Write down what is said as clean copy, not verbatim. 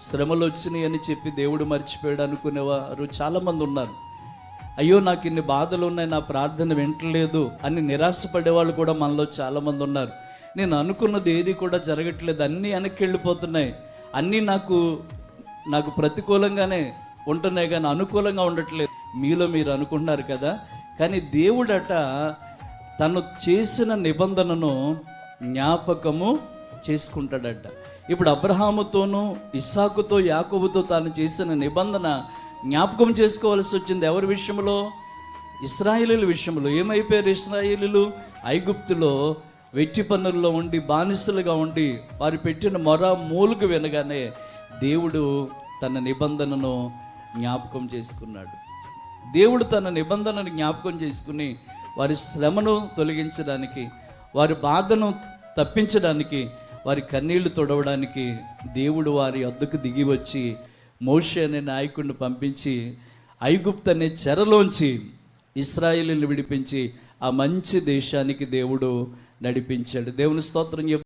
శ్రమలు వచ్చినాయి అని చెప్పి దేవుడు మర్చిపోయాడు అనుకునేవారు చాలామంది ఉన్నారు. అయ్యో నాకు ఇన్ని బాధలు ఉన్నాయి, నా ప్రార్థన వింటలేదు అని నిరాశపడే వాళ్ళు కూడా మనలో చాలామంది ఉన్నారు. నేను అనుకున్నది ఏది కూడా జరగట్లేదు, అన్నీ వెనక్కి వెళ్ళిపోతున్నాయి, అన్నీ నాకు ప్రతికూలంగానే ఉంటున్నాయి కానీ అనుకూలంగా ఉండట్లేదు. మీలో మీరు అనుకుంటున్నారు కదా, కానీ దేవుడట తను చేసిన నిబంధనను జ్ఞాపకము చేసుకుంటాడట. ఇప్పుడు అబ్రహాముతోనూ ఇస్సాకుతో యాకోబుతో తాను చేసిన నిబంధన జ్ఞాపకం చేసుకోవాల్సి వచ్చింది. ఎవరి విషయంలో? ఇశ్రాయేలీల విషయంలో. ఏమైపోయారు ఇశ్రాయేలీలు? ఐగుప్తులో వెట్టి పన్నుల్లో ఉండి బానిసలుగా ఉండి వారు పెట్టిన మొర మూలుగు వినగానే దేవుడు తన నిబంధనను జ్ఞాపకం చేసుకున్నాడు. దేవుడు తన నిబంధనను జ్ఞాపకం చేసుకుని వారి శ్రమను తొలగించడానికి, వారి బాధను తప్పించడానికి, వారి కన్నీళ్లు తొడవడానికి దేవుడు వారి వద్దకు దిగి వచ్చి మోషే అనే నాయకుడిని పంపించి ఐగుప్తు అనే చెరలోంచి ఇశ్రాయేలుని విడిపించి ఆ మంచి దేశానికి దేవుడు నడిపించాడు. దేవుని స్తోత్రం.